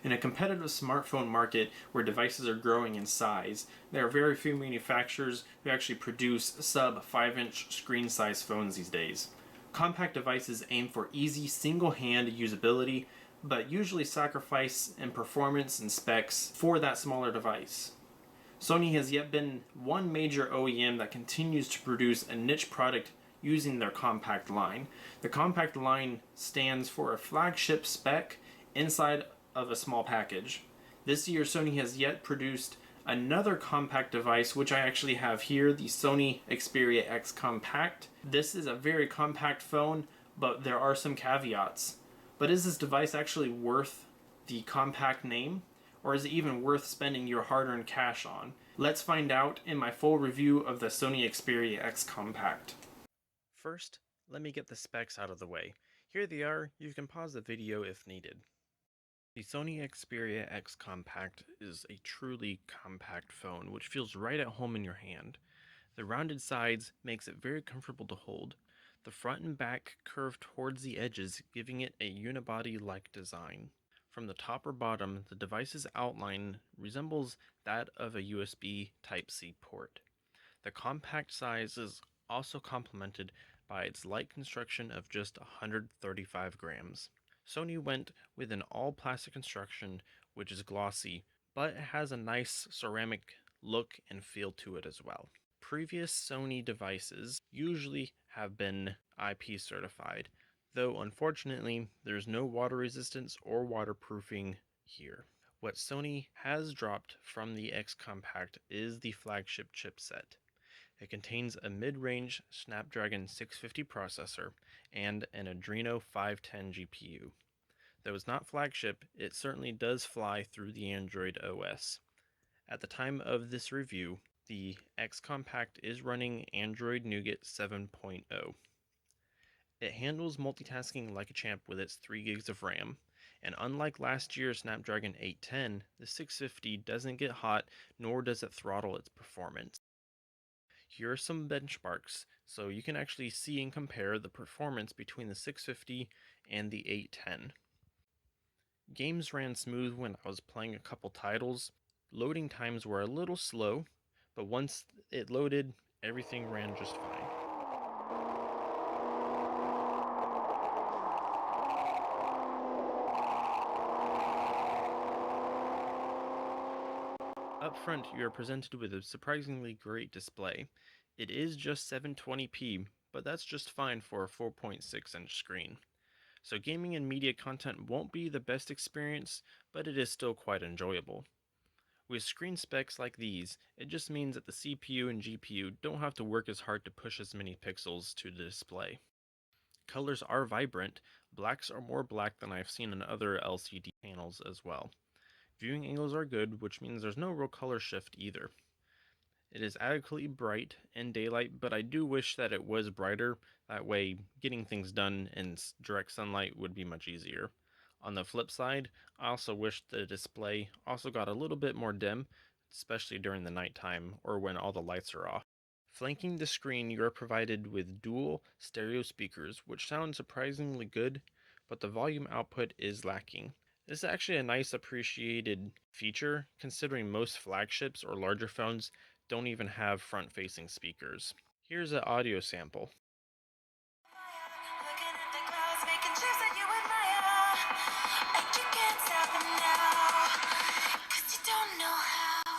In a competitive smartphone market where devices are growing in size, there are very few manufacturers who actually produce sub 5-inch screen size phones these days. Compact devices aim for easy single-hand usability, but usually sacrifice in performance and specs for that smaller device. Sony has yet been one major OEM that continues to produce a niche product using their compact line. The compact line stands for a flagship spec inside of a small package. This year, Sony has yet produced another compact device, which I actually have here, the Sony Xperia X Compact. This is a very compact phone, but there are some caveats. But is this device actually worth the compact name? Or is it even worth spending your hard-earned cash on? Let's find out in my full review of the Sony Xperia X Compact. First, let me get the specs out of the way. Here they are. You can pause the video if needed. The Sony Xperia X Compact is a truly compact phone which feels right at home in your hand. The rounded sides makes it very comfortable to hold. The front and back curve towards the edges, giving it a unibody-like design. From the top or bottom, the device's outline resembles that of a USB Type-C port. The compact size is also complemented by its light construction of just 135 grams. Sony went with an all-plastic construction, which is glossy, but it has a nice ceramic look and feel to it as well. Previous Sony devices usually have been IP certified, though unfortunately there's no water resistance or waterproofing here. What Sony has dropped from the X Compact is the flagship chipset. It contains a mid-range Snapdragon 650 processor and an Adreno 510 GPU. Though it's not flagship, it certainly does fly through the Android OS. At the time of this review, the X Compact is running Android Nougat 7.0. It handles multitasking like a champ with its 3 gigs of RAM, and unlike last year's Snapdragon 810, the 650 doesn't get hot nor does it throttle its performance. Here are some benchmarks, so you can actually see and compare the performance between the 650 and the 810. Games ran smooth when I was playing a couple titles. Loading times were a little slow, but once it loaded, everything ran just fine. Up front, you are presented with a surprisingly great display. It is just 720p, but that's just fine for a 4.6-inch screen. So gaming and media content won't be the best experience, but it is still quite enjoyable. With screen specs like these, it just means that the CPU and GPU don't have to work as hard to push as many pixels to the display. Colors are vibrant. Blacks are more black than I've seen in other LCD panels as well. Viewing angles are good, which means there's no real color shift either. It is adequately bright in daylight, but I do wish that it was brighter. That way, getting things done in direct sunlight would be much easier. On the flip side, I also wish the display also got a little bit more dim, especially during the nighttime or when all the lights are off. Flanking the screen, you are provided with dual stereo speakers, which sound surprisingly good, but the volume output is lacking. This is actually a nice appreciated feature, considering most flagships or larger phones don't even have front-facing speakers. Here's an audio sample.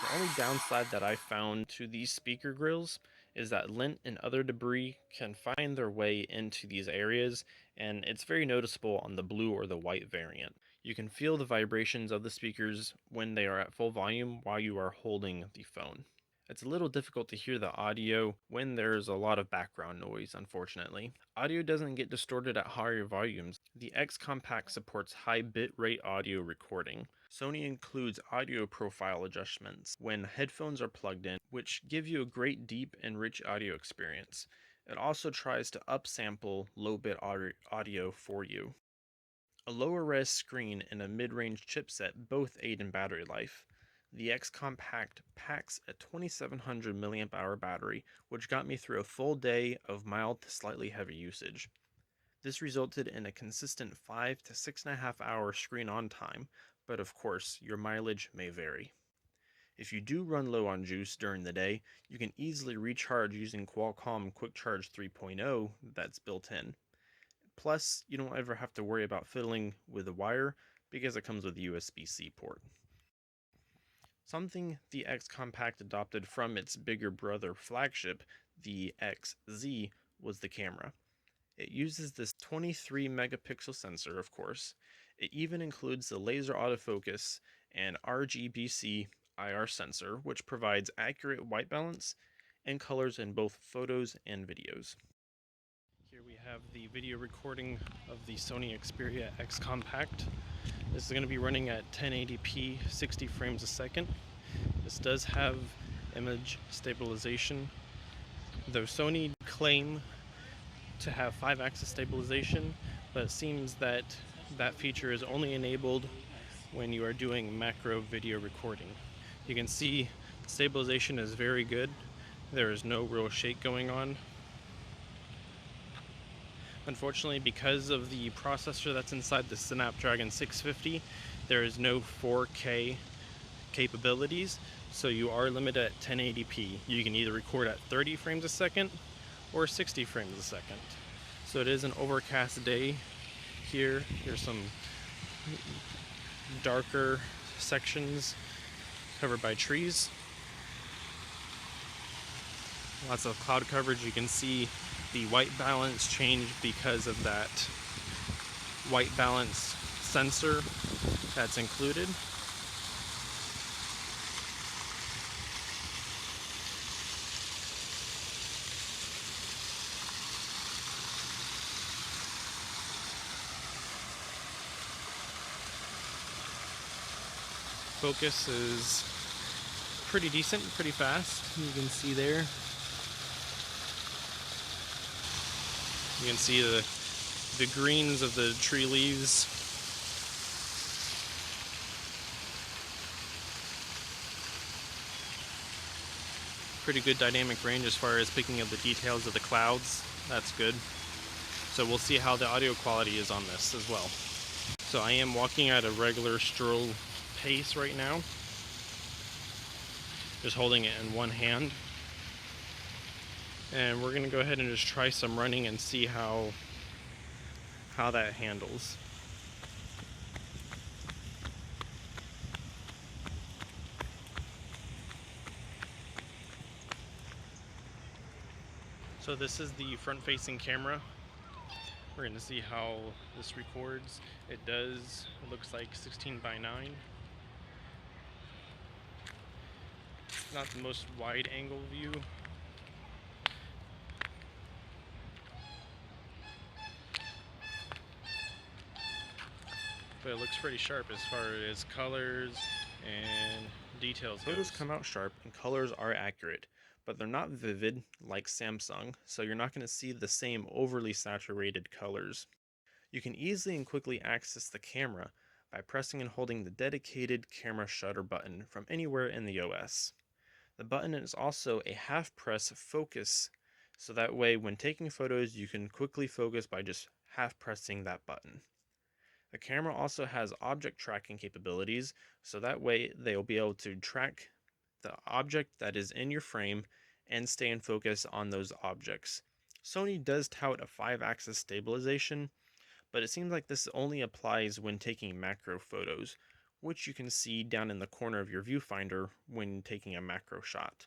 The only downside that I found to these speaker grills is that lint and other debris can find their way into these areas, and it's very noticeable on the blue or the white variant. You can feel the vibrations of the speakers when they are at full volume while you are holding the phone. It's a little difficult to hear the audio when there's a lot of background noise, unfortunately. Audio doesn't get distorted at higher volumes. The X Compact supports high bitrate audio recording. Sony includes audio profile adjustments when headphones are plugged in, which give you a great deep and rich audio experience. It also tries to upsample low-bit audio for you. A lower res screen and a mid-range chipset both aid in battery life. The X Compact packs a 2700 mAh battery, which got me through a full day of mild to slightly heavy usage. This resulted in a consistent 5 to 6.5 hour screen on time, but of course, your mileage may vary. If you do run low on juice during the day, you can easily recharge using Qualcomm Quick Charge 3.0 that's built in. Plus, you don't ever have to worry about fiddling with the wire because it comes with a USB-C port. Something the X Compact adopted from its bigger brother flagship, the XZ, was the camera. It uses this 23 megapixel sensor, of course. It even includes the laser autofocus and RGBC IR sensor, which provides accurate white balance and colors in both photos and videos. Here we have the video recording of the Sony Xperia X Compact. This is going to be running at 1080p 60 frames a second. This does have image stabilization, though Sony claim to have 5-axis stabilization, but it seems that that feature is only enabled when you are doing macro video recording. You can see stabilization is very good. There is no real shake going on. Unfortunately, because of the processor that's inside the Snapdragon 650, there is no 4K capabilities, so you are limited at 1080p. You can either record at 30 frames a second or 60 frames a second. So it is an overcast day here. There's some darker sections covered by trees. Lots of cloud coverage. You can see the white balance change because of that white balance sensor that's included. Focus is pretty decent, pretty fast. You can see there. You can see the greens of the tree leaves. Pretty good dynamic range as far as picking up the details of the clouds. That's good. So we'll see how the audio quality is on this as well. So I am walking at a regular stroll pace right now, just holding it in one hand, and we're gonna go ahead and just try some running and see how that handles. So this is the front-facing camera. We're gonna see how this records. It looks like 16:9. Not the most wide angle view. But it looks pretty sharp as far as colors and details goes. Photos come out sharp and colors are accurate, but they're not vivid like Samsung, so you're not going to see the same overly saturated colors. You can easily and quickly access the camera by pressing and holding the dedicated camera shutter button from anywhere in the OS. The button is also a half-press focus, so that way when taking photos you can quickly focus by just half-pressing that button. The camera also has object tracking capabilities, so that way they'll be able to track the object that is in your frame and stay in focus on those objects. Sony does tout a 5-axis stabilization, but it seems like this only applies when taking macro photos, which you can see down in the corner of your viewfinder when taking a macro shot.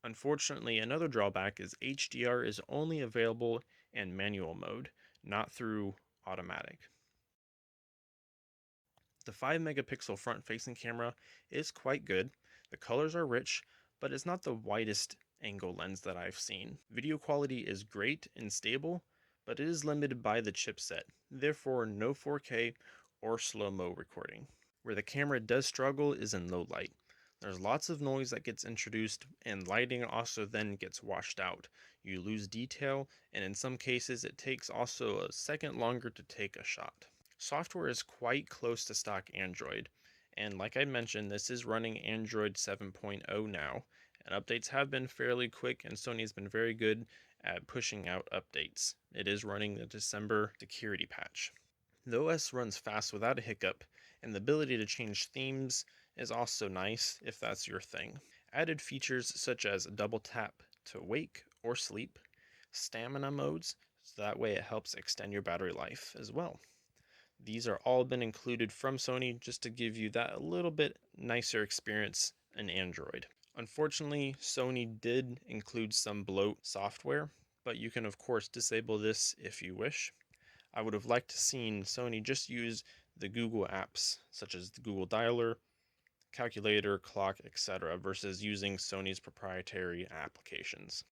Unfortunately, another drawback is HDR is only available in manual mode, not through automatic. The 5 megapixel front-facing camera is quite good. The colors are rich, but it's not the widest angle lens that I've seen. Video quality is great and stable, but it is limited by the chipset, therefore no 4K or slow-mo recording. Where the camera does struggle is in low light. There's lots of noise that gets introduced, and lighting also then gets washed out. You lose detail, and in some cases it takes also a second longer to take a shot. Software is quite close to stock Android, and like I mentioned, this is running Android 7.0 now, and updates have been fairly quick, and Sony has been very good at pushing out updates. It is running the December security patch. The OS runs fast without a hiccup, and the ability to change themes is also nice if that's your thing. Added features such as double tap to wake or sleep, stamina modes, so that way it helps extend your battery life as well. These are all been included from Sony just to give you that a little bit nicer experience in Android. Unfortunately, Sony did include some bloat software, but you can of course disable this if you wish. I would have liked to seen Sony just use the Google apps, such as the Google Dialer, calculator, clock, etc., versus using Sony's proprietary applications.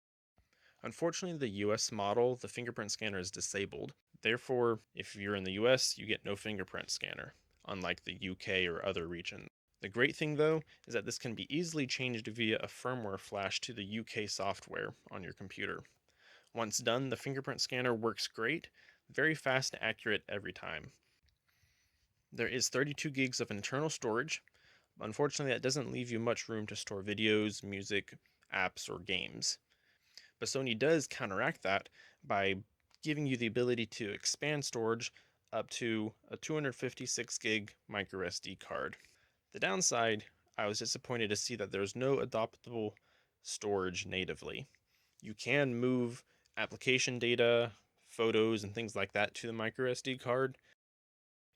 Unfortunately, the US model, the fingerprint scanner is disabled. Therefore, if you're in the US, you get no fingerprint scanner, unlike the UK or other regions. The great thing though is that this can be easily changed via a firmware flash to the UK software on your computer. Once done, the fingerprint scanner works great, very fast and accurate every time. There is 32 gigs of internal storage. Unfortunately, that doesn't leave you much room to store videos, music, apps, or games. But Sony does counteract that by giving you the ability to expand storage up to a 256 gig micro SD card. The downside, I was disappointed to see that there's no adaptable storage natively. You can move application data, photos, and things like that to the micro SD card.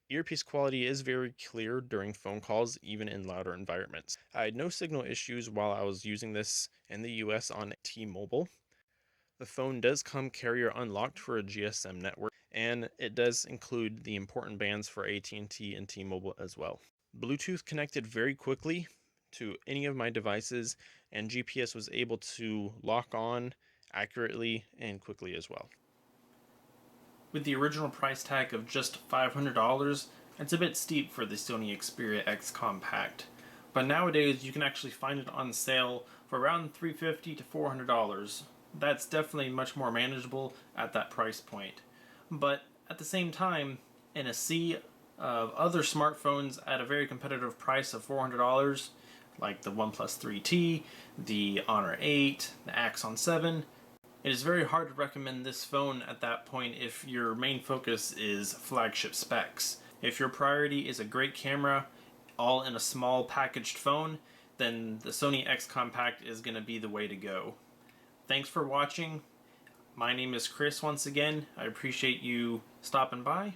Earpiece quality is very clear during phone calls, even in louder environments. I had no signal issues while I was using this in the US on T-Mobile. The phone does come carrier unlocked for a GSM network, and it does include the important bands for AT&T and T-Mobile as well. Bluetooth connected very quickly to any of my devices, and GPS was able to lock on accurately and quickly as well. With the original price tag of just $500, it's a bit steep for the Sony Xperia X Compact. But nowadays you can actually find it on sale for around $350 to $400. That's definitely much more manageable at that price point. But at the same time, in a sea of other smartphones at a very competitive price of $400, like the OnePlus 3T, the Honor 8, the Axon 7, it is very hard to recommend this phone at that point if your main focus is flagship specs. If your priority is a great camera, all in a small packaged phone, then the Sony X Compact is going to be the way to go. Thanks for watching. My name is Chris once again. I appreciate you stopping by.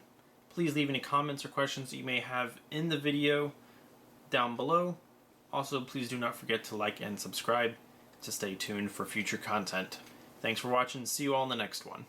Please leave any comments or questions that you may have in the video down below. Also, please do not forget to like and subscribe to stay tuned for future content. Thanks for watching. See you all in the next one.